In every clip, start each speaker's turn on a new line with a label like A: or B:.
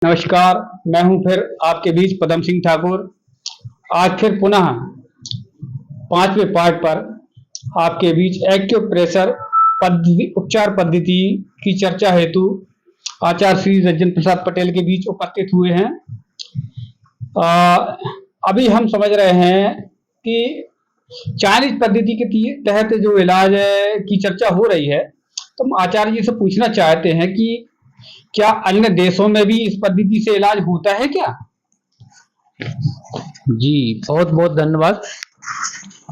A: नमस्कार। मैं हूं फिर आपके बीच पदम सिंह ठाकुर। आज फिर पुनः पांचवें पार्ट पर आपके बीच एक्यूप्रेशर पद्धति उपचार पद्धति की चर्चा हेतु आचार्य श्री रंजन प्रसाद पटेल के बीच उपस्थित हुए हैं। अभी हम समझ रहे हैं कि चाइनीज पद्धति के तहत जो इलाज की चर्चा हो रही है, तो हम आचार्य जी से पूछना चाहते हैं कि क्या अन्य देशों में भी इस पद्धति से इलाज होता है क्या?
B: जी, बहुत बहुत धन्यवाद।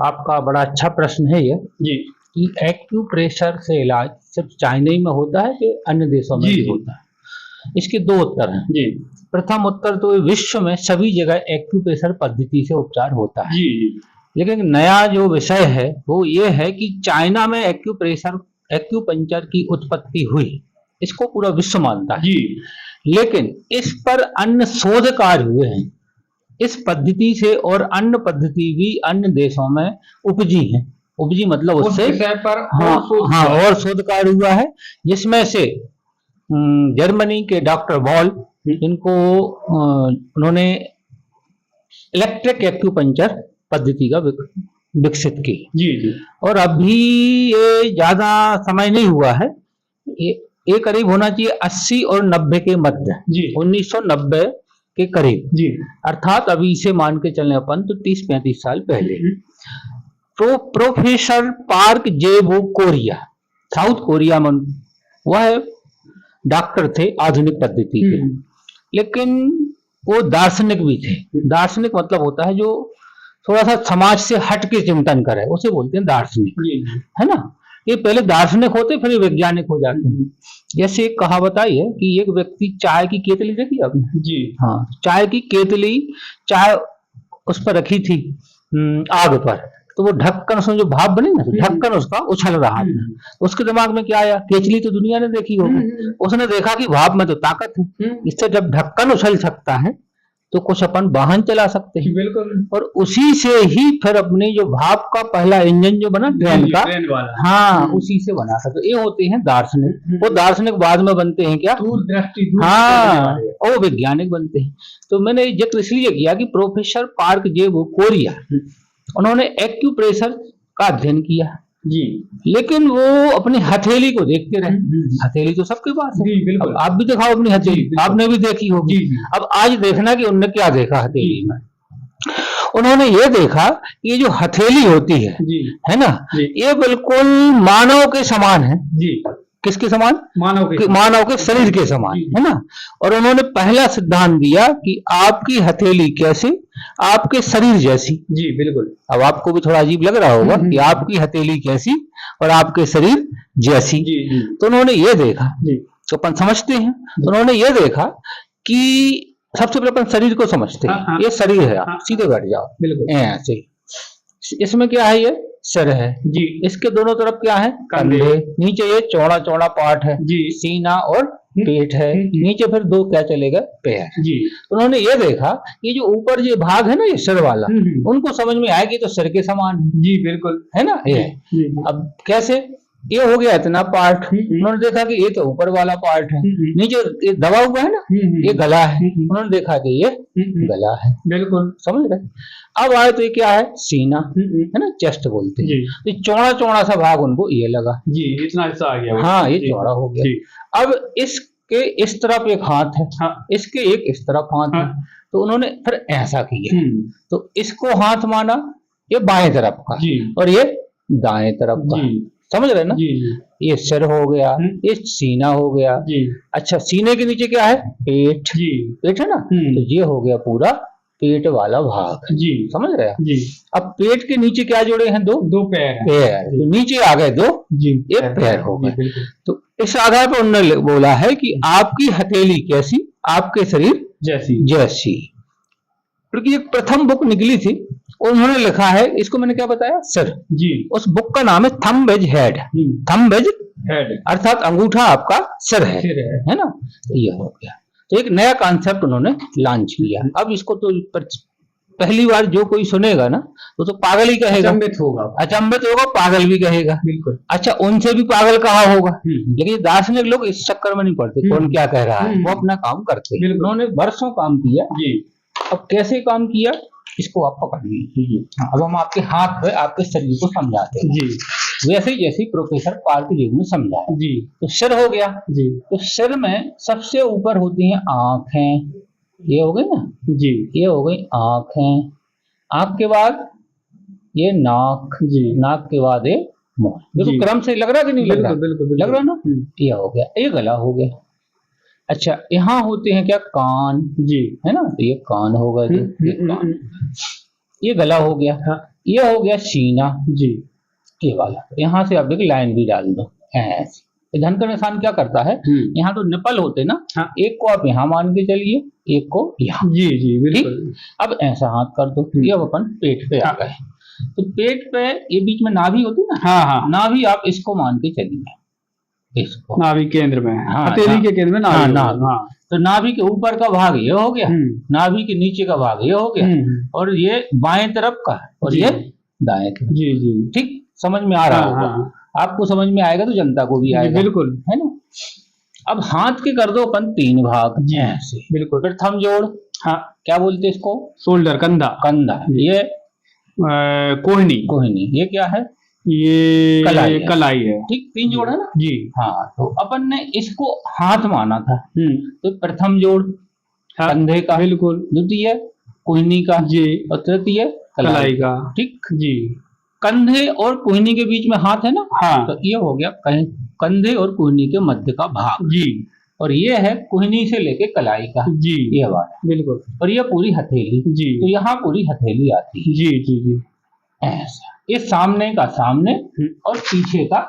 B: आपका बड़ा अच्छा प्रश्न है ये
A: जी
B: कि एक्यूप्रेशर से इलाज सिर्फ चाइना ही में होता है कि अन्य देशों में भी होता है। इसके दो उत्तर हैं।
A: जी
B: प्रथम उत्तर तो विश्व में सभी जगह एक्यूप्रेशर पद्धति से उपचार होता है।
A: जी
B: लेकिन नया जो विषय है वो ये है कि चाइना में एक्यूपंक्चर की उत्पत्ति हुई, इसको पूरा विश्व मानता है।
A: जी
B: लेकिन इस पर अन्य शोध कार्य हुए हैं इस पद्धति से, और अन्य पद्धति भी अन्य देशों में उपजी है। उपजी मतलब उससे
A: पर
B: और शोध कार्य हुआ है, जिसमें से जर्मनी के डॉक्टर बॉल, इनको उन्होंने इलेक्ट्रिक एक्यूपंक्चर पद्धति का विकसित की।
A: जी जी
B: और अभी ये ज्यादा समय नहीं हुआ है, ये करीब होना चाहिए 80 और 90 के मध्य, 1990 के करीब
A: जी,
B: अर्थात अभी से मान के चलने अपन तो 30-35 साल पहले प्रोफेसर पार्क जे वो कोरिया, साउथ कोरिया में वह डॉक्टर थे आधुनिक पद्धति के। लेकिन वो दार्शनिक भी थे। दार्शनिक मतलब होता है जो थोड़ा सा समाज से हट के चिंतन करे, उसे बोलते हैं दार्शनिक, है ना। ये पहले दार्शनिक होते फिर वैज्ञानिक हो जाते हैं। जैसे एक कहावत आई है कि एक व्यक्ति चाय की केतली देखी आपने? जी हाँ, चाय की केतली, चाय उस पर रखी थी आग पर, तो वो ढक्कन, उसमें जो भाप बने ना, ढक्कन उसका उछल रहा था। उसके दिमाग में क्या आया? केतली तो दुनिया ने देखी होगी। उसने देखा कि भाप में तो ताकत है, इससे जब ढक्कन उछल सकता है तो कुछ अपन वाहन चला सकते हैं।
A: बिल्कुल।
B: और उसी से ही फिर अपने जो भाप का पहला इंजन जो बना ट्रेन का, हाँ, उसी से बना था। तो ये होते हैं दार्शनिक। वो दार्शनिक बाद में बनते हैं क्या? हाँ, वो वैज्ञानिक बनते हैं। तो मैंने ये जिक्र इसलिए किया कि प्रोफेसर पार्क जे वो कोरिया, उन्होंने एक्यूप्रेशर का अध्ययन किया जी, लेकिन वो अपनी हथेली को देखते रहे। हथेली तो सबके पास है, अब आप भी दिखाओ अपनी हथेली, आपने भी देखी होगी। अब आज देखना कि उनने क्या देखा हथेली में। उन्होंने ये देखा कि ये जो हथेली होती है ना, ये बिल्कुल मानव के समान है जी। किसके समान? मानव के शरीर के समान, है ना। और उन्होंने पहला सिद्धांत दिया कि आपकी हथेली कैसे? आपके शरीर जैसी। जी बिल्कुल। अब आपको भी थोड़ा अजीब लग रहा होगा कि आपकी हथेली कैसी और आपके शरीर जैसी। जी। तो उन्होंने ये देखा जी, तो अपन समझते हैं। तो उन्होंने ये देखा कि सबसे पहले अपन शरीर को समझते हैं। ये शरीर है, आप सीधे बैठ जाओ, बिल्कुल ऐसे। इसमें क्या है? ये सिर है जी, इसके दोनों तरफ क्या है? कंधे। नीचे ये चौड़ा चौड़ा पार्ट है जी, सीना और पेट है। नीचे फिर दो क्या चलेगा? पैर जी। उन्होंने ये देखा ये जो ऊपर ये भाग है ना, ये सिर वाला, उनको समझ में आया कि तो सिर के समान है जी, बिल्कुल, है ना। ये अब कैसे? ये हो गया इतना पार्ट। उन्होंने देखा कि ये तो ऊपर वाला पार्ट है, नीचे ये दबा हुआ है ना, ये गला है। उन्होंने देखा कि ये गला है, बिल्कुल, समझ रहे। अब आए तो ये क्या है? सीना, है ना, चेस्ट बोलते हैं। ये चौड़ा चौड़ा सा भाग उनको ये लगा जी, इतना हिस्सा आ गया। हाँ, ये चौड़ा हो गया। अब इसके इस तरफ एक हाथ है, इसके एक इस तरफ हाथ है। तो उन्होंने फिर ऐसा किया, तो इसको हाथ माना ये बाएं तरफ का और ये दाएं तरफ का, समझ रहे ना जी। ये सिर हो गया, ये सीना हो गया जी। अच्छा, सीने के नीचे क्या है? पेट जी, पेट है ना। तो ये हो गया पूरा पेट वाला भाग जी, समझ रहे हैं जी। अब पेट के नीचे क्या जोड़े हैं? दो पैर। तो नीचे आ गए दो जी, एक पैर हो गए। तो इस आधार पर उन्होंने बोला है कि आपकी हथेली कैसी? आपके शरीर जैसी। क्योंकि एक प्रथम बुक निकली थी, उन्होंने लिखा है, इसको मैंने क्या बताया? सर जी। उस बुक का नाम है thumb is head. Thumb is head अर्थात अंगूठा आपका सिर है ना। ये हो गया। तो एक नया कॉन्सेप्ट उन्होंने लॉन्च किया। अब इसको तो पहली बार जो कोई सुनेगा ना तो पागल ही कहेगा, अचंभित होगा, पागल भी कहेगा।
A: बिल्कुल।
B: अच्छा, उनसे भी पागल कहा होगा, लेकिन ये दार्शनिक लोग इस चक्कर में नहीं पड़ते कौन क्या कह रहा है, वो अपना काम करते हैं। उन्होंने वर्षों काम किया जी। अब कैसे काम किया इसको आप पकड़ लीजिए। अब हम आपके हाथ पे आपके शरीर को समझाते हैं जी, वैसे ही जैसे प्रोफेसर पार्क ने समझाया जी। तो सिर हो गया जी, तो सिर में सबसे ऊपर होती हैं आंखें, ये हो गई ना जी, ये हो गई आंखें। आंख के बाद ये नाक जी, नाक के बाद ये मुंह। देखो क्रम से लग रहा कि नहीं लग रहा? बिल्कुल लग रहा ना। ये हो गया, ये गला हो गया। अच्छा, यहाँ होते हैं क्या कान जी, है ना, तो ये कान हो गए, ये कान, ये गला हो गया। हाँ। ये हो गया सीना जी, ये वाला। यहाँ से आप देखिए लाइन भी डाल दो ऐसे। धन का निशान क्या करता है, यहाँ तो निपल होते ना। हाँ। एक को आप यहाँ मान के चलिए, एक को यहाँ जी जी बिल्कुल। अब ऐसा हाथ कर दो, ये अब अपन पेट पे आ गए। तो पेट पे ये बीच में नाभि होती ना, हाँ हाँ, नाभि आप इसको मान के चलिए, इसको नाभि केंद्र में, हाँ, हथेली के केंद्र में नाभि। हाँ, नाभि। हाँ। तो नाभि के ऊपर का भाग ये हो गया, नाभि के नीचे का भाग ये हो गया, और ये बाएं तरफ का और ये दाएं तरफ जी जी। ठीक, समझ में आ रहा होगा। हाँ। आपको समझ में आएगा तो जनता को भी आएगा, बिल्कुल, है ना। अब हाथ के कर दो अपन 3 भाग जी ऐसे, बिल्कुल। फिर थंब जोड़, हाँ, क्या बोलते हैं इसको? शोल्डर, कंधा, कंधा। ये कोहनी, कोहनी। ये क्या है? ये कलाई है। ठीक, 3 जोड़ है ना जी। हाँ, तो अपन ने इसको हाथ माना था, तो प्रथम जोड़ कंधे का, बिल्कुल, द्वितीय कोहनी का जी, और तृतीय कलाई का। ठीक जी। कंधे और कोहनी के बीच में हाथ है ना, हाँ, तो ये हो गया कंधे और कोहनी के मध्य का भाग जी, और ये है कोहनी से लेके कलाई का जी, ये वाला, बिल्कुल। और ये पूरी हथेली जी, तो यहाँ पूरी हथेली आती है जी जी जी, ऐसा। ये सामने का सामने और पीछे का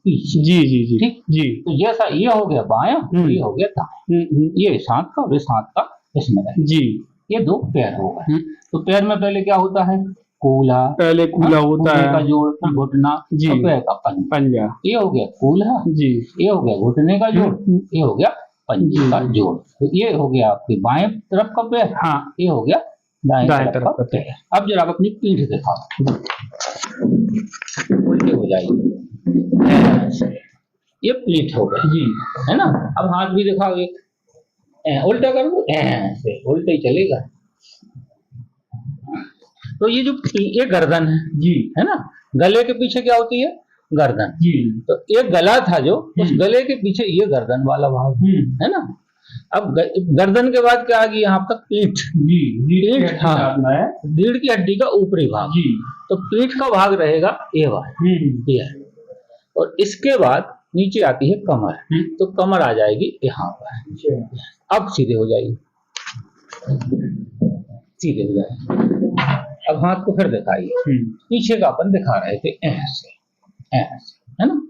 B: पीछे जी जी जी, ठीक जी। तो जैसा ये हो गया बायां, ये हो गया दायां, ये हाथ का और इस हाथ का इसमें जी। ये 2 पैर हो गए। तो पैर में पहले क्या होता है? कूल्हा, पहले कूल्हा होता है, का जोड़, घुटना जी, और पैर का पंजा। ये हो गया कूल्हा जी, ये हो गया घुटने का जोड़, ये हो गया पंजे का जोड़। तो ये हो गया आपके बाएं तरफ का पैर, हाँ, ये हो गया दाएं तरफ का पैर। अब जरा आप अपनी पीठ दिखाओ, उल्टे हो जाएगी, ये पीठ हो गई जी, है ना। अब हाथ भी दिखाओ, एक उल्टा कर दो, ऐसे उल्टे ही चलेगा। तो ये जो ये गर्दन है जी, है ना, गले के पीछे क्या होती है? गर्दन जी। तो एक गला था जो, उस गले के पीछे ये गर्दन वाला भाग है ना। अब गर्दन के बाद क्या आ गई? यहाँ तक पीठ जी, पीठ, हाँ, रीढ़ की हड्डी का ऊपरी भाग जी। तो पीठ का भाग रहेगा ये वाला, ये, और इसके बाद नीचे आती है कमर, तो कमर आ जाएगी यहाँ पर। अब सीधे हो जाएगी, सीधे हो जाएगी। अब हाथ को फिर दिखाइए, पीछे का अपन दिखा रहे थे ऐसे, ऐसे, है ना,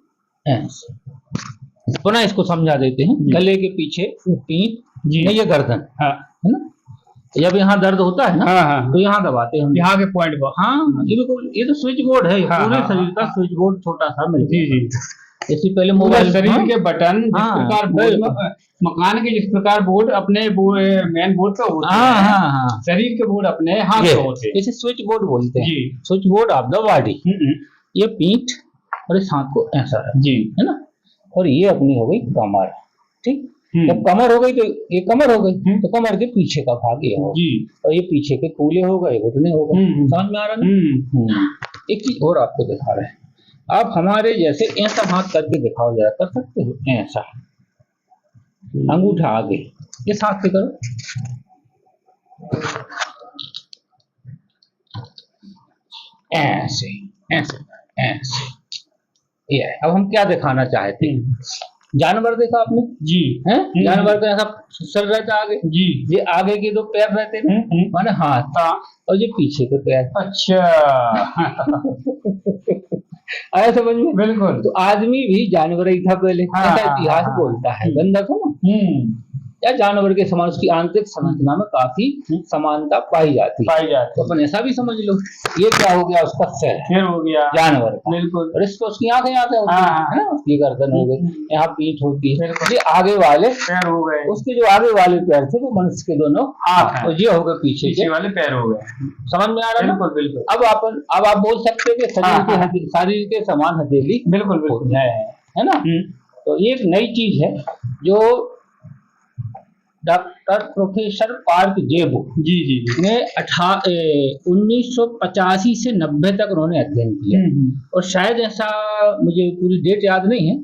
B: ऐसे। पुनः इसको समझा देते हैं। गले के पीछे पीठ जी, नहीं, ये गर्दन, हाँ, है ना। जब यहाँ दर्द होता है ना, हाँ, हाँ, तो यहाँ दबाते हैं यहाँ के पॉइंट पर। हाँ, ये तो स्विच बोर्ड है, हाँ, पूरे शरीर का स्विच बोर्ड छोटा सा मिल जी जी। जैसे पहले मोबाइल शरीर के बटन जिस प्रकार बोर्ड, मकान के जिस प्रकार बोर्ड अपने मेन बोर्ड पे होते हैं, शरीर के बोर्ड अपने हाथ पे होते हैं, जैसे स्विच बोर्ड बोलते हैं, switch board of the body. ये पीठ और इस हाथ को ऐसा जी, है ना, और ये अपनी हो गई कमर। ठीक, जब कमर हो गई तो ये कमर हो गई, तो कमर के पीछे का भाग ये हो जी, और ये पीछे के कूल्हे हो गए, घुटने हो गए। समझ में आ रहा है? एक चीज और आपको दिखा रहे हैं, आप हमारे जैसे ऐसा हाथ करके दिखाओ, जरा कर सकते हो ऐसा, अंगूठा आगे, ये हाथ से करो, ऐसे ऐसे ऐसे। ये अब हम क्या दिखाना चाहते हैं? जानवर देखा आपने जी, है जानवर का ऐसा सर रहता आगे जी, ये आगे के 2 पैर रहते थे, माने हाथ, और ये पीछे के पैर। अच्छा आया समझ में? बिल्कुल। तो आदमी भी जानवर ही था पहले, ऐसा इतिहास बोलता है, गंदा था ना। या जानवर के समान उसकी आंतरिक संरचना में काफी समानता पाई जाती है। तो अपन ऐसा भी समझ लो, ये क्या हो गया, उसका सिर
A: हो गया
B: जानवर का,
A: बिल्कुल।
B: और इसको उसकी आंखें होती है ना, उसकी गर्दन हो गई, यहाँ पीठ होती है, ये आगे वाले
A: पैर हो गए,
B: उसके जो आगे वाले पैर थे वो मनुष्य के दोनों हाथ, और ये हो गए पीछे के
A: वाले पैर हो गए।
B: समझ में आ रहा है?
A: बिल्कुल बिल्कुल।
B: अब आप बोल सकते हैं कि शरीर के समान हथेली
A: बिल्कुल बिल्कुल
B: है ना। तो ये एक नई चीज है जो डॉक्टर प्रोफेसर पार्क जेबो ने 1985 से 90 तक उन्होंने अध्ययन किया, और शायद ऐसा, मुझे पूरी डेट याद नहीं है,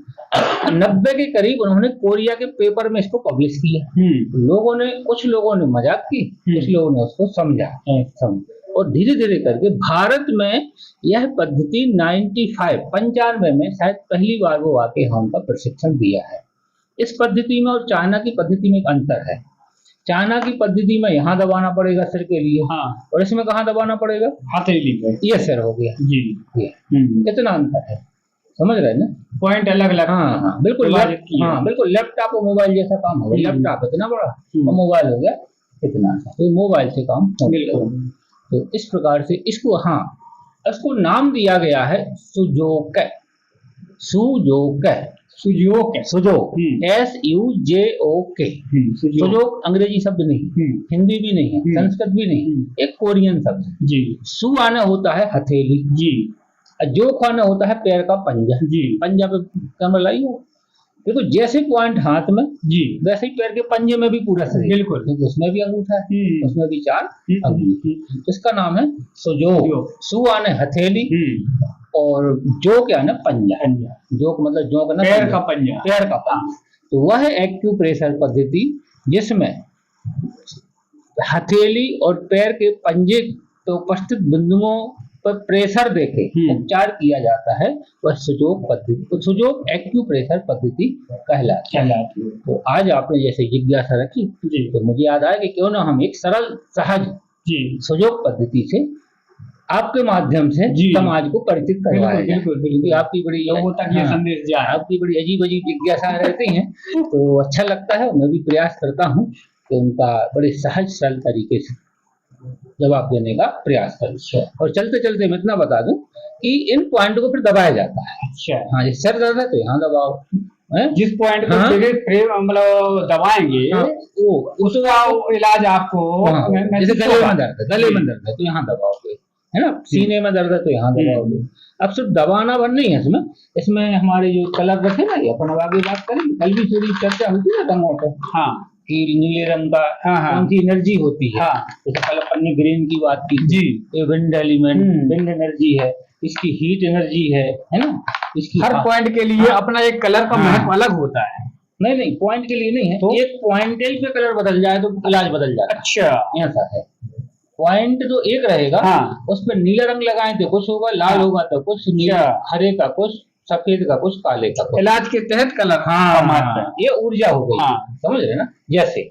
B: 90 के करीब उन्होंने कोरिया के पेपर में इसको पब्लिश किया। कुछ लोगों ने मजाक की, कुछ लोगों ने उसको समझा, और धीरे धीरे करके भारत में यह पद्धति 95 में शायद पहली बार वो आके हम का प्रशिक्षण दिया है। इस पद्धति में और चाइना की पद्धति में एक अंतर है। चाइना की पद्धति में यहाँ दबाना पड़ेगा सिर के लिए, और इसमें कहाँ दबाना पड़ेगा, हथेली पे। ये सिर हो गया जी, ये कितना अंतर है, समझ रहे हैं ना, पॉइंट अलग अलग। हाँ बिल्कुल, बिल्कुल लैपटॉप और मोबाइल जैसा काम होगा। लैपटॉप इतना बड़ा और मोबाइल हो गया इतना सा, तो मोबाइल से काम बिल्कुल। तो इस प्रकार से इसको नाम दिया गया है सुजोक, सुजोक SUJOK। सुजोक अंग्रेजी शब्द नहीं, हिंदी भी नहीं है, संस्कृत भी नहीं, एक कोरियन शब्द जी। सु आने होता है हथेली जी, जोक आने होता है पैर का पंजा जी। पंजा पे कैमरा लाई हो, देखो जैसे पॉइंट हाथ में जी, वैसे ही पैर के पंजे में भी पूरा शरीर, बिल्कुल, क्योंकि उसमें भी अंगूठा है, उसमें भी 4 अंगूठे। इसका नाम है सुजोक। सु आने हथेली और जो क्या है ना पंजा, जोक मतलब जोक ना पैर का पंजा, पैर का पंजा। तो वह है एक्यूप्रेशर पद्धति जिसमें हथेली और पैर के पंजे पे उपस्थित बिंदुओं पर प्रेशर देके उपचार किया जाता है, वह सुजोक पद्धति। तो सुजोक एक्यूप्रेशर पद्धति कहलाती है। तो आज आपने जैसे जिज्ञासा रखी तो मुझे याद आया कि क्यों ना हम एक सरल सहज सुजोक पद्धति से आपके माध्यम से समाज को परिचित करवाया जाए, क्योंकि आपकी बड़ी लोगों तक ये संदेश जाए। आपकी बड़ी अजीब अजीब जिज्ञासा रहती हैं, तो अच्छा लगता है। मैं भी प्रयास करता हूँ कि उनका बड़े सहज सरल तरीके से जवाब देने का प्रयास करूँ। और चलते चलते मैं इतना बता दूं कि इन पॉइंट को फिर दबाया जाता है। अच्छा, हाँ, जिस सर दर्द है तो यहाँ दबाओ, जिस पॉइंट को मतलब दबाएंगे वो उसका इलाज आपको, जैसे गले में दर्द है तो यहाँ दबाओगे, है ना, सीने में दर्द है तो यहाँ दबाओगे। अब सिर्फ दबाना बन नहीं है इसमें हमारे जो कलर रखे ना, ये अपन आगे बात करेंगे, कल भी थोड़ी चर्चा होती है रंगों पर, हाँ, कि नीले रंग का कौन सी एनर्जी होती है। जैसे कल अपन ने ग्रीन की बात की जी, ये विंड एलिमेंट, विंड एनर्जी है, इसकी हीट एनर्जी है ना, इसकी हर पॉइंट के लिए अपना एक कलर का महत्व अलग होता है। नहीं पॉइंट के लिए नहीं है, तो एक पॉइंट पे कलर बदल जाए तो इलाज बदल जाए। अच्छा, ऐसा है। पॉइंट तो एक रहेगा, उस पर नीला रंग लगाए तो कुछ होगा, लाल होगा तो कुछ, नीला हरे का कुछ, सफेद का कुछ, काले का कुछ। इलाज के तहत कलर ये ऊर्जा हो गई, समझ रहे ना। जैसे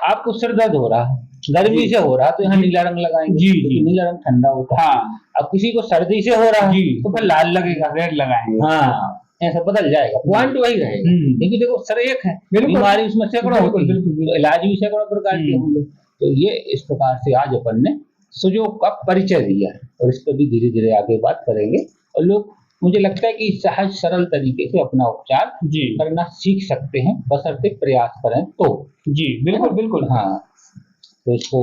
B: आपको सिर दर्द हो रहा है, गर्मी से हो रहा है तो यहाँ नीला रंग लगाएंगे जी, नीला रंग ठंडा होता है। अब किसी को सर्दी से हो रहा है तो फिर लाल लगेगा, रेड लगाएंगे, हाँ, ऐसा बदल जाएगा। पॉइंट वही रहेगा, क्योंकि देखो सर एक है, बीमारी उसमें सैकड़ों होती है, इलाज भी सैकड़ों प्रकार के होंगे। तो ये इस प्रकार से आज अपन ने सुजोक का परिचय दिया है, और इस पर भी धीरे धीरे आगे बात करेंगे। और लोग, मुझे लगता है कि सहज सरल तरीके से अपना उपचार करना सीख सकते हैं, बशर्ते प्रयास करें तो जी। बिल्कुल बिल्कुल, हाँ, तो इसको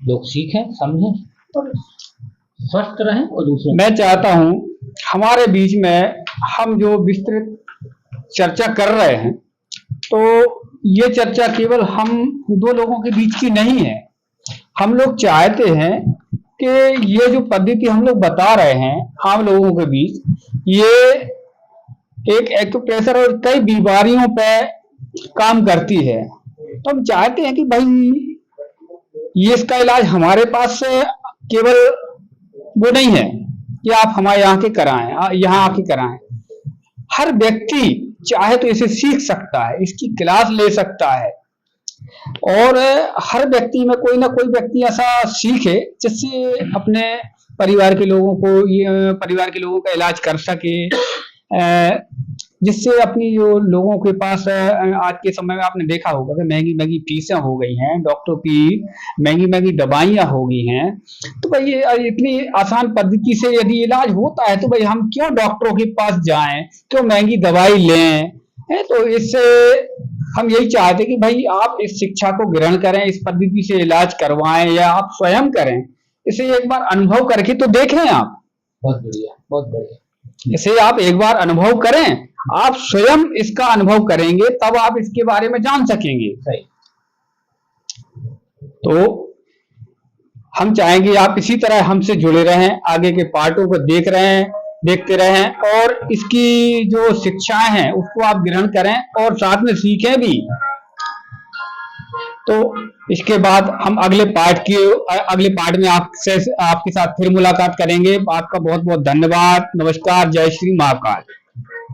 B: लोग सीखें, समझें और स्वस्थ रहें। और दूसरे,
A: मैं चाहता हूँ हमारे बीच में हम जो विस्तृत चर्चा कर रहे हैं, तो ये चर्चा केवल हम 2 लोगों के बीच की नहीं है। हम लोग चाहते हैं कि ये जो पद्धति हम लोग बता रहे हैं आम लोगों के बीच, ये एक एक्यूप्रेशर और कई बीमारियों पे काम करती है। तो हम चाहते हैं कि भाई ये इसका इलाज हमारे पास से केवल वो नहीं है कि आप हमारे यहाँ के कराएं, यहाँ आके कराएं। हर व्यक्ति चाहे तो इसे सीख सकता है, इसकी क्लास ले सकता है, और हर व्यक्ति में कोई ना कोई व्यक्ति ऐसा सीखे जिससे अपने परिवार के लोगों का इलाज कर सके। जिससे अपनी जो लोगों के पास आज के समय में आपने देखा होगा कि महंगी महंगी फीसें हो गई हैं, डॉक्टरों की महंगी महंगी दवाइयाँ हो गई हैं। तो भाई ये इतनी आसान पद्धति से यदि इलाज होता है तो भाई हम क्यों डॉक्टरों के पास जाएं, क्यों महंगी दवाई लें? है तो इससे हम यही चाहते कि भाई आप इस शिक्षा को ग्रहण करें, इस पद्धति से इलाज करवाएं या आप स्वयं करें। इसे एक बार अनुभव करके तो देखें आप।
B: बहुत बढ़िया, बहुत बढ़िया।
A: इसे आप एक बार अनुभव करें, आप स्वयं इसका अनुभव करेंगे तब आप इसके बारे में जान सकेंगे।
B: सही।
A: तो हम चाहेंगे आप इसी तरह हमसे जुड़े रहें, आगे के पार्टों को देखते रहें और इसकी जो शिक्षाएं हैं उसको आप ग्रहण करें और साथ में सीखें भी। तो इसके बाद हम अगले पार्ट में आपके साथ फिर मुलाकात करेंगे। आपका बहुत बहुत धन्यवाद। नमस्कार। जय श्री महाकाल।